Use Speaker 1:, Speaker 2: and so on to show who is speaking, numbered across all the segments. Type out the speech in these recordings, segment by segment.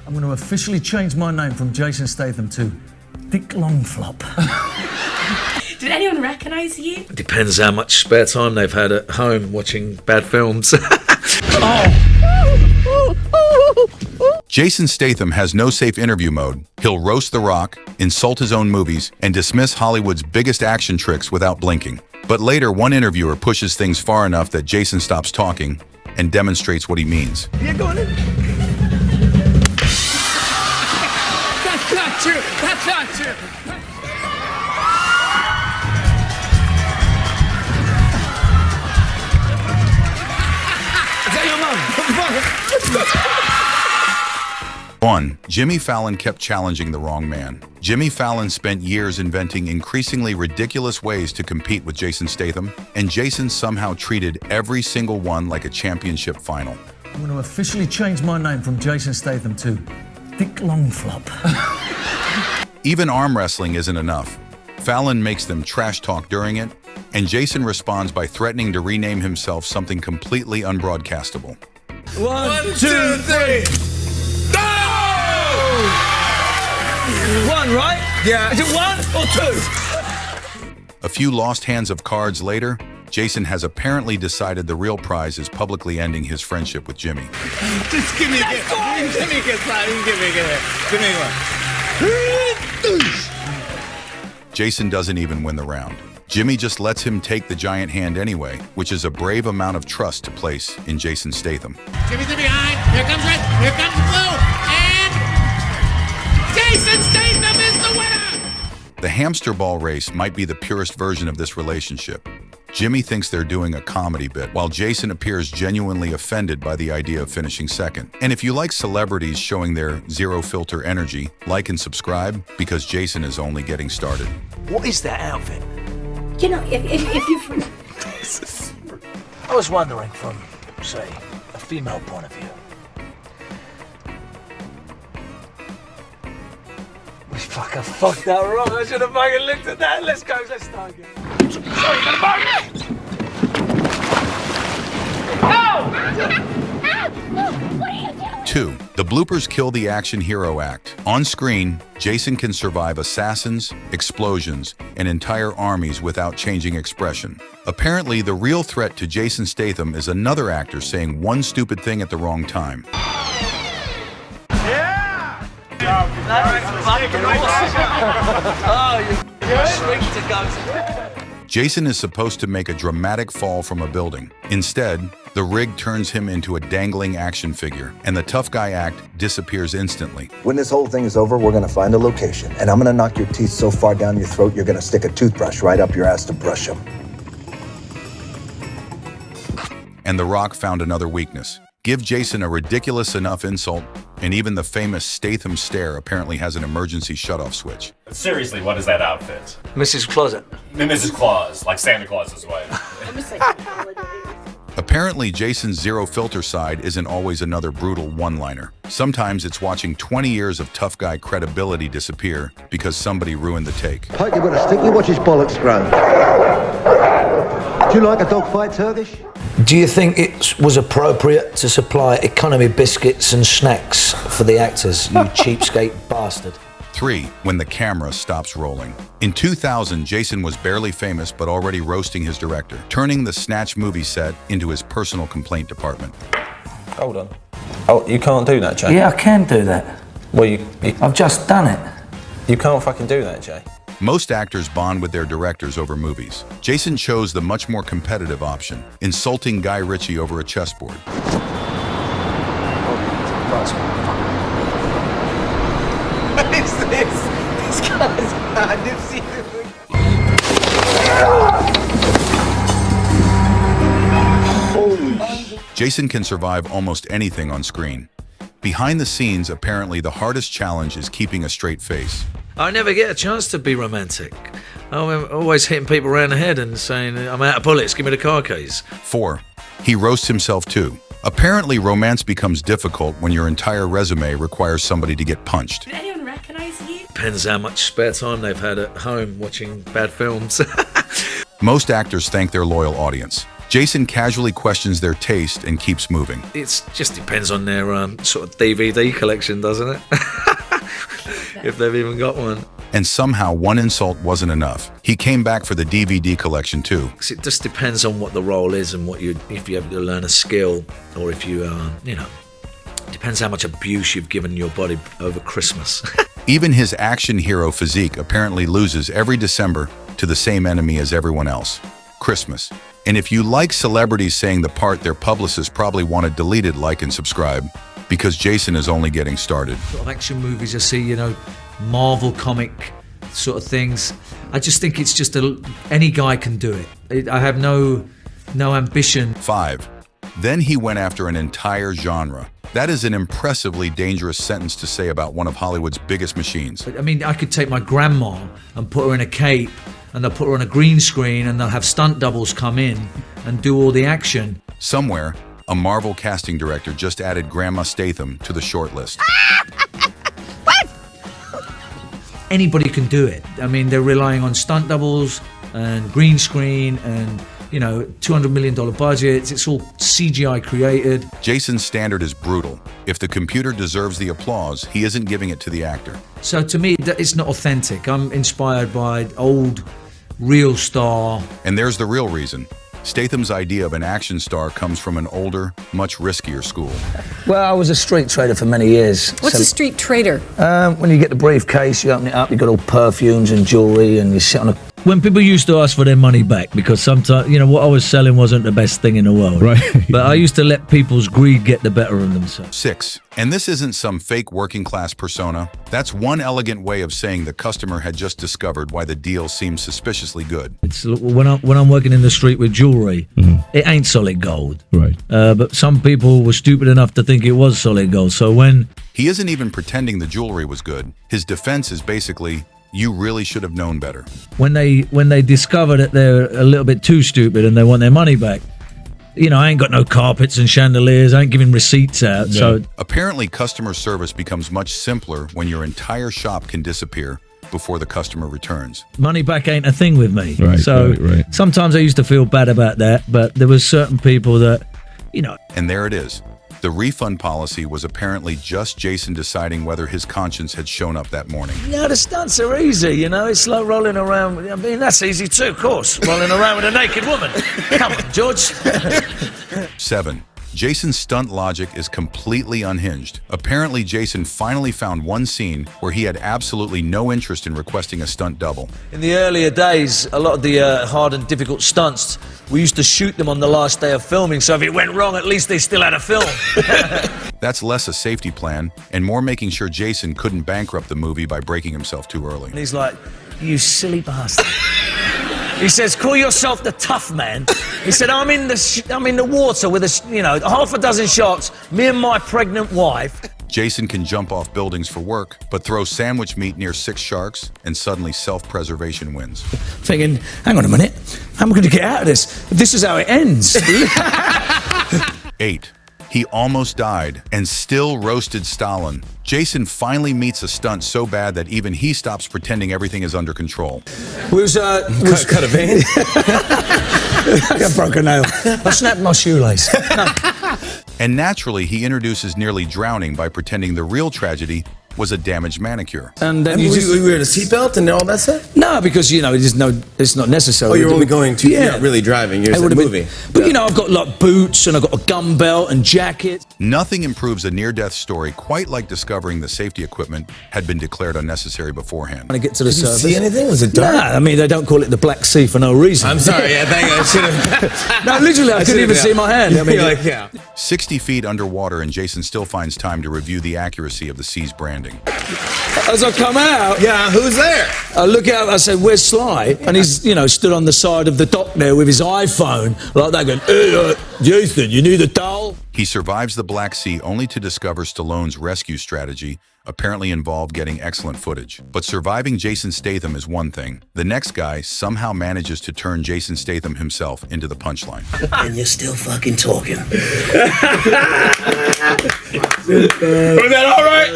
Speaker 1: I'm going to officially change my name from Jason Statham to Dick Longflop.
Speaker 2: Did anyone recognise you?
Speaker 3: It depends how much spare time they've had at home watching bad films.
Speaker 4: Jason Statham has no safe interview mode. He'll roast The Rock, insult his own movies, and dismiss Hollywood's biggest action tricks without blinking. But later, one interviewer pushes things far enough that Jason stops talking and demonstrates what he means.
Speaker 5: You're going in. That's not true. That's not true.
Speaker 1: Is that your mum?
Speaker 4: 1. Jimmy Fallon kept challenging the wrong man. Jimmy Fallon spent years inventing increasingly ridiculous ways to compete with Jason Statham, and Jason somehow treated every single one like a championship final.
Speaker 1: I'm going to officially change my name from Jason Statham to Dick Longflop.
Speaker 4: Even arm wrestling isn't enough. Fallon makes them trash talk during it, and Jason responds by threatening to rename himself something completely unbroadcastable.
Speaker 1: 1, 2, 3. One, right?
Speaker 5: Yeah.
Speaker 1: Is it 1 or 2?
Speaker 4: A few lost hands of cards later, Jason has apparently decided the real prize is publicly ending his friendship with Jimmy.
Speaker 5: Just give me a gift. Give me a gift. Give me one.
Speaker 4: Jason doesn't even win the round. Jimmy just lets him take the giant hand anyway, which is a brave amount of trust to place in Jason Statham.
Speaker 5: Jimmy's in behind. Here comes red. Here comes blue. And Jason Statham is the winner!
Speaker 4: The hamster ball race might be the purest version of this relationship. Jimmy thinks they're doing a comedy bit, while Jason appears genuinely offended by the idea of finishing second. And if you like celebrities showing their zero-filter energy, like and subscribe, because Jason is only getting started.
Speaker 3: What is that outfit?
Speaker 2: You know, if you...
Speaker 3: I was wondering from, say, a female point of view. Fuck, I fucked that wrong. I should have fucking looked at that. Let's go, let's start again. Sorry, the
Speaker 2: No!
Speaker 4: 2. The bloopers kill the action hero act. On screen, Jason can survive assassins, explosions, and entire armies without changing expression. Apparently, the real threat to Jason Statham is another actor saying one stupid thing at the wrong time. Jason is supposed to make a dramatic fall from a building. Instead, the rig turns him into a dangling action figure, and the tough guy act disappears instantly.
Speaker 6: When this whole thing is over, we're gonna find a location, and I'm gonna knock your teeth so far down your throat, you're gonna stick a toothbrush right up your ass to brush them.
Speaker 4: And The Rock found another weakness. Give Jason a ridiculous enough insult, and even the famous Statham stare apparently has an emergency shutoff switch.
Speaker 7: Seriously, what is that outfit?
Speaker 3: Mrs. Closet.
Speaker 7: Mrs. Claus, like Santa Claus's wife.
Speaker 2: Almost like holidays.
Speaker 4: Apparently, Jason's zero-filter side isn't always another brutal one-liner. Sometimes it's watching 20 years of tough guy credibility disappear because somebody ruined the take.
Speaker 6: Poke you with a stick, you watch his bollocks grow. Do you like a dogfight, Turkish?
Speaker 3: Do you think it was appropriate to supply economy biscuits and snacks for the actors, you cheapskate bastard?
Speaker 4: 3. When the camera stops rolling. In 2000, Jason was barely famous but already roasting his director, turning the Snatch movie set into his personal complaint department.
Speaker 8: Hold on. Oh, you can't do that, Jay?
Speaker 3: Yeah, I can do that.
Speaker 8: Well,
Speaker 3: I've just done it.
Speaker 8: you can't fucking do that, Jay.
Speaker 4: Most actors bond with their directors over movies. Jason chose the much more competitive option, insulting Guy Ritchie over a chessboard.
Speaker 5: What is this? This guy's I didn't see this.
Speaker 4: Jason can survive almost anything on screen. Behind the scenes, apparently the hardest challenge is keeping a straight face.
Speaker 3: I never get a chance to be romantic. I'm always hitting people around the head and saying, I'm out of bullets, give me the car keys.
Speaker 4: 4. He roasts himself too. Apparently, romance becomes difficult when your entire resume requires somebody to get punched.
Speaker 2: Did anyone recognise you?
Speaker 3: Depends how much spare time they've had at home watching bad films.
Speaker 4: Most actors thank their loyal audience. Jason casually questions their taste and keeps moving.
Speaker 9: It just depends on their sort of DVD collection, doesn't it? If they've even got one.
Speaker 4: And somehow one insult wasn't enough. He came back for the DVD collection too.
Speaker 9: It just depends on what the role is and if you have to learn a skill, or if you depends how much abuse you've given your body over Christmas.
Speaker 4: Even his action hero physique apparently loses every December to the same enemy as everyone else, Christmas. And if you like celebrities saying the part their publicists probably wanted deleted, like and subscribe, because Jason is only getting started.
Speaker 9: Sort of action movies I see, Marvel comic sort of things. I just think it's just any guy can do it. I have no ambition.
Speaker 4: 5. Then he went after an entire genre. That is an impressively dangerous sentence to say about one of Hollywood's biggest machines.
Speaker 9: I mean, I could take my grandma and put her in a cape, and they'll put her on a green screen, and they'll have stunt doubles come in and do all the action.
Speaker 4: Somewhere, a Marvel casting director just added Grandma Statham to the short list.
Speaker 9: Anybody can do it. I mean, they're relying on stunt doubles and green screen and, $200 million budgets. It's all CGI created.
Speaker 4: Jason's standard is brutal. If the computer deserves the applause, he isn't giving it to the actor.
Speaker 9: So to me, it's not authentic. I'm inspired by old, real star.
Speaker 4: And there's the real reason. Statham's idea of an action star comes from an older, much riskier school.
Speaker 3: Well, I was a street trader for many years.
Speaker 10: What's a street trader?
Speaker 3: When you get the briefcase, you open it up, you've got all perfumes and jewellery, and you sit on a...
Speaker 1: When people used to ask for their money back, because sometimes, what I was selling wasn't the best thing in the world.
Speaker 11: Right.
Speaker 1: But I used to let people's greed get the better of themselves.
Speaker 4: 6. And this isn't some fake working class persona. That's one elegant way of saying the customer had just discovered why the deal seems suspiciously good.
Speaker 1: It's when I'm working in the street with jewellery, it ain't solid gold.
Speaker 11: Right.
Speaker 1: But some people were stupid enough to think it was solid gold. So when...
Speaker 4: He isn't even pretending the jewelry was good. His defense is basically, you really should have known better.
Speaker 1: When they discover that they're a little bit too stupid and they want their money back, I ain't got no carpets and chandeliers. I ain't giving receipts out.
Speaker 11: Yeah.
Speaker 1: So
Speaker 4: apparently, customer service becomes much simpler when your entire shop can disappear before the customer returns.
Speaker 1: Money back ain't a thing with me.
Speaker 11: Right,
Speaker 1: so
Speaker 11: right.
Speaker 1: Sometimes I used to feel bad about that, but there was certain people that,
Speaker 4: And there it is. The refund policy was apparently just Jason deciding whether his conscience had shown up that morning.
Speaker 1: the stunts are easy, It's like rolling around. I mean, that's easy too, of course. Rolling around with a naked woman. Come on, George.
Speaker 4: 7. Jason's stunt logic is completely unhinged. Apparently, Jason finally found one scene where he had absolutely no interest in requesting a stunt double.
Speaker 9: In the earlier days, a lot of the hard and difficult stunts, we used to shoot them on the last day of filming, so if it went wrong, at least they still had a film.
Speaker 4: That's less a safety plan and more making sure Jason couldn't bankrupt the movie by breaking himself too early.
Speaker 9: And he's like, you silly bastard. He says, call yourself the tough man. He said, I'm in the water with half a dozen sharks, me and my pregnant wife.
Speaker 4: Jason can jump off buildings for work, but throw sandwich meat near 6 sharks, and suddenly self-preservation wins.
Speaker 9: Thinking, hang on a minute, how am I going to get out of this? This is how it ends.
Speaker 4: 8. He almost died and still roasted Stalin. Jason finally meets a stunt so bad that even he stops pretending everything is under control.
Speaker 9: Was cut a vein. I got broke a nail. I snapped my shoelace. No.
Speaker 4: And naturally, he introduces nearly drowning by pretending the real tragedy was a damaged manicure.
Speaker 9: And then
Speaker 8: you wear a seatbelt and all that stuff?
Speaker 9: No, because it's not necessary.
Speaker 8: Oh, you're only going to, you're not really driving, you're in the movie.
Speaker 9: But I've got like boots and I've got a gun belt and jacket.
Speaker 4: Nothing improves a near-death story quite like discovering the safety equipment had been declared unnecessary beforehand.
Speaker 9: When I get to the surface.
Speaker 8: Did you see anything? Was it dark?
Speaker 9: Nah, I mean, they don't call it the Black Sea for no reason.
Speaker 8: I'm sorry, I think I should have.
Speaker 9: No, literally, I couldn't even see my hand. I mean,
Speaker 8: you're like, yeah.
Speaker 4: 60 feet underwater, and Jason still finds time to review the accuracy of the sea's branding.
Speaker 9: As I come out,
Speaker 8: who's there?
Speaker 9: I look out, I said, where's Sly? And he's, stood on the side of the dock there with his iPhone, like that, going, hey, Jason, you need a towel?
Speaker 4: He survives the Black Sea only to discover Stallone's rescue strategy apparently involved getting excellent footage. But surviving Jason Statham is one thing. The next guy somehow manages to turn Jason Statham himself into the punchline.
Speaker 3: And you're still fucking talking.
Speaker 8: Was that all right?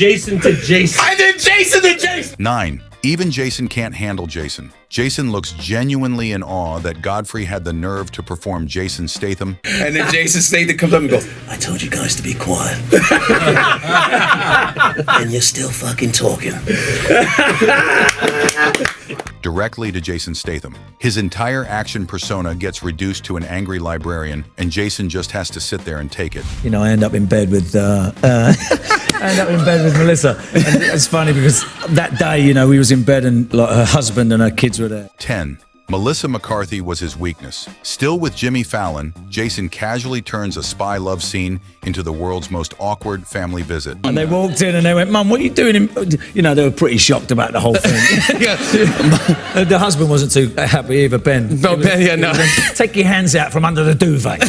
Speaker 10: Jason to Jason.
Speaker 8: I did Jason to Jason.
Speaker 4: 9. Even Jason can't handle Jason. Jason looks genuinely in awe that Godfrey had the nerve to perform Jason Statham.
Speaker 8: And then Jason Statham comes up and goes,
Speaker 9: I told you guys to be quiet. And you're still fucking talking.
Speaker 4: Directly to Jason Statham. His entire action persona gets reduced to an angry librarian, and Jason just has to sit there and take it.
Speaker 1: You know, I end up in bed with Melissa. And it's funny because that day, you know, we was in bed and like her husband and her kids were there.
Speaker 4: 10. Melissa McCarthy was his weakness. Still with Jimmy Fallon, Jason casually turns a spy love scene into the world's most awkward family visit.
Speaker 1: And they walked in and they went, Mum, what are you doing? You know, they were pretty shocked about the whole thing. The husband wasn't too happy either, Ben.
Speaker 8: No, Ben, yeah, no.
Speaker 1: Take your hands out from under the duvet.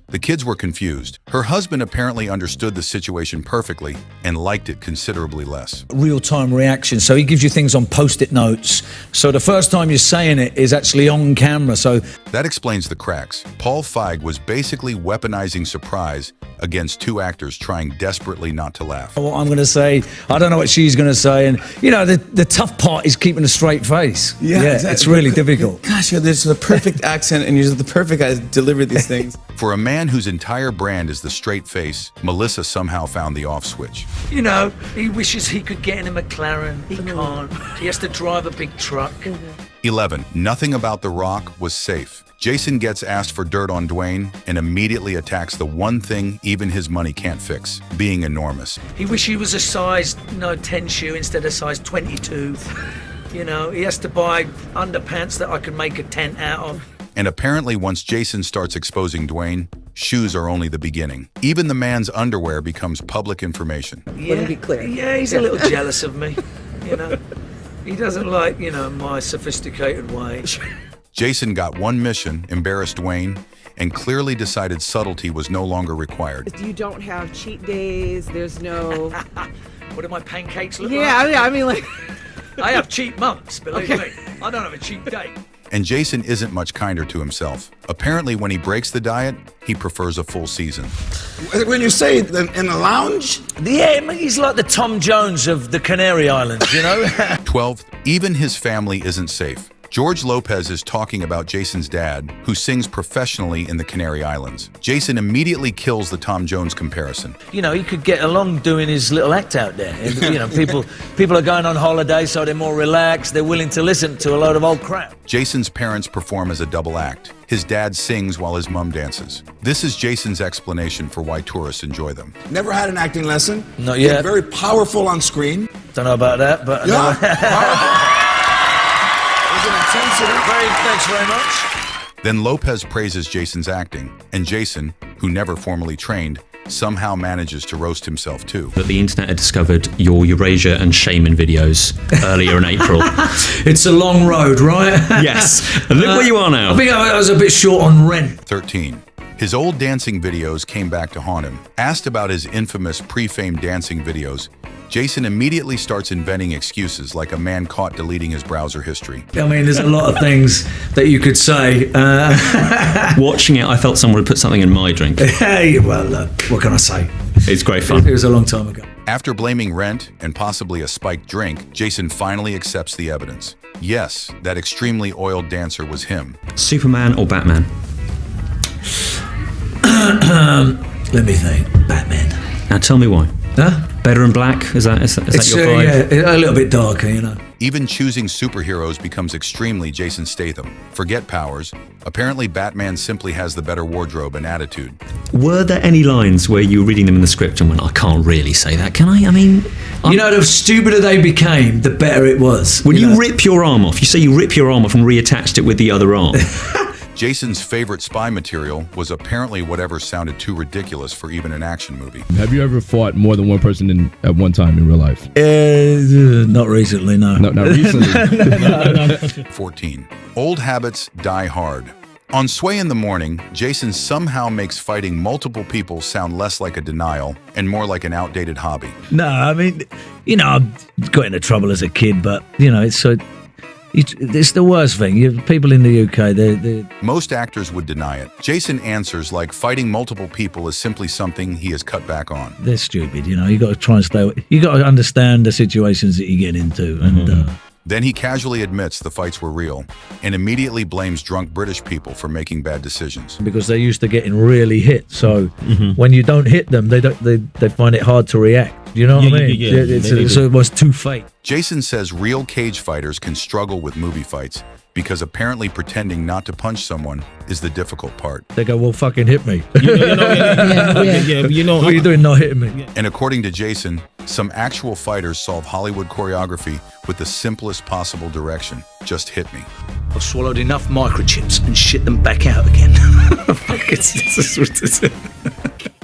Speaker 4: The kids were confused. Her husband apparently understood the situation perfectly and liked it considerably less.
Speaker 1: Real-time reaction. So he gives you things on post-it notes. So the first time you're saying it is actually on camera. So
Speaker 4: that explains the cracks. Paul Feig was basically weaponizing surprise against two actors trying desperately not to laugh.
Speaker 1: What I'm going to say, I don't know what she's going to say. And, you know, the tough part is keeping a straight face.
Speaker 8: Yeah, exactly.
Speaker 1: It's really difficult.
Speaker 8: Gosh, there's the perfect accent and you're the perfect guy to deliver these things.
Speaker 4: For a man whose entire brand is the straight face, Melissa somehow found the off switch.
Speaker 9: You know, he wishes he could get in a McLaren. He can't. He has to drive a big truck.
Speaker 4: 11. Nothing about The Rock was safe. Jason gets asked for dirt on Dwayne and immediately attacks the one thing even his money can't fix, being enormous.
Speaker 9: He wishes he was a size 10 shoe instead of size 22. You know, he has to buy underpants that I could make a tent out of.
Speaker 4: And apparently once Jason starts exposing Dwayne, shoes are only the beginning. Even the man's underwear becomes public information.
Speaker 9: Yeah, let me be clear. Yeah, he's a little jealous of me, you know. He doesn't like, you know, my sophisticated ways.
Speaker 4: Jason got one mission, embarrass Dwayne, and clearly decided subtlety was no longer required.
Speaker 11: You don't have cheat days, there's no...
Speaker 9: What do my pancakes look like?
Speaker 11: Yeah, I mean like...
Speaker 9: I have cheap months, believe me. I don't have a cheap date.
Speaker 4: And Jason isn't much kinder to himself. Apparently, when he breaks the diet, he prefers a full season.
Speaker 8: When you say in a lounge?
Speaker 9: Yeah, I mean, he's like the Tom Jones of the Canary Islands, you know?
Speaker 4: 12. Even his family isn't safe. George Lopez is talking about Jason's dad, who sings professionally in the Canary Islands. Jason immediately kills the Tom Jones comparison.
Speaker 9: You know, he could get along doing his little act out there. And, you know, people are going on holiday, so they're more relaxed. They're willing to listen to a load of old crap.
Speaker 4: Jason's parents perform as a double act. His dad sings while his mom dances. This is Jason's explanation for why tourists enjoy them.
Speaker 8: Never had an acting lesson.
Speaker 9: Not yet.
Speaker 8: Very powerful on screen.
Speaker 9: Don't know about that, but...
Speaker 8: Yeah.
Speaker 9: Thanks very much.
Speaker 4: Then Lopez praises Jason's acting, and Jason, who never formally trained, somehow manages to roast himself too.
Speaker 12: But the internet had discovered your Eurasia and Shaman videos earlier in April.
Speaker 1: It's a long road, right?
Speaker 12: Yes. And look where you are now.
Speaker 1: I think I was a bit short on rent.
Speaker 4: 13. His old dancing videos came back to haunt him. Asked about his infamous pre-fame dancing videos, Jason immediately starts inventing excuses like a man caught deleting his browser history.
Speaker 1: I mean, there's a lot of things that you could say.
Speaker 12: Watching it, I felt someone had put something in my drink.
Speaker 1: Hey, well, what can I say?
Speaker 12: It's great fun.
Speaker 1: It was a long time ago.
Speaker 4: After blaming rent and possibly a spiked drink, Jason finally accepts the evidence. Yes, that extremely oiled dancer was him.
Speaker 12: Superman or Batman?
Speaker 1: Let me think. Batman.
Speaker 12: Now tell me why.
Speaker 1: Huh?
Speaker 12: Better in black? Is that your vibe?
Speaker 1: Yeah, a little bit darker, you know.
Speaker 4: Even choosing superheroes becomes extremely Jason Statham. Forget powers. Apparently Batman simply has the better wardrobe and attitude.
Speaker 12: Were there any lines where you were reading them in the script and went, I can't really say that, can I? I mean...
Speaker 1: You know, the stupider they became, the better it was.
Speaker 12: When you rip your arm off, you say you rip your arm off and reattached it with the other arm.
Speaker 4: Jason's favorite spy material was apparently whatever sounded too ridiculous for even an action movie.
Speaker 13: Have you ever fought more than one person at one time in real life?
Speaker 1: Not recently, no.
Speaker 13: Not recently.
Speaker 4: 14. Old habits die hard. On Sway in the Morning, Jason somehow makes fighting multiple people sound less like a denial and more like an outdated hobby.
Speaker 1: No, I mean, you know, I got into trouble as a kid, but, you know, it's so... It's the worst thing. People in the UK, they
Speaker 4: Most actors would deny it. Jason answers like fighting multiple people is simply something he has cut back on.
Speaker 1: they're stupid. You got to try and stay. You got to understand the situations that you get into, and
Speaker 4: Then he casually admits the fights were real and immediately blames drunk British people for making bad decisions.
Speaker 1: because they're used to getting really hit. So when you don't hit them, they find it hard to react. You know what I mean? So it was too fake.
Speaker 4: Jason says real cage fighters can struggle with movie fights because apparently pretending not to punch someone is the difficult part.
Speaker 1: They go, well, fucking hit me.
Speaker 5: What
Speaker 1: What are you doing not hitting me?
Speaker 4: And according to Jason, some actual fighters solve Hollywood choreography with the simplest possible direction. Just hit me.
Speaker 9: I've swallowed enough microchips and shit them back out again.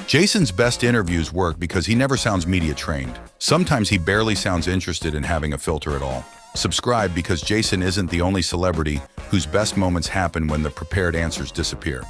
Speaker 4: Jason's best interviews work because he never sounds media trained. Sometimes he barely sounds interested in having a filter at all. Subscribe because Jason isn't the only celebrity whose best moments happen when the prepared answers disappear.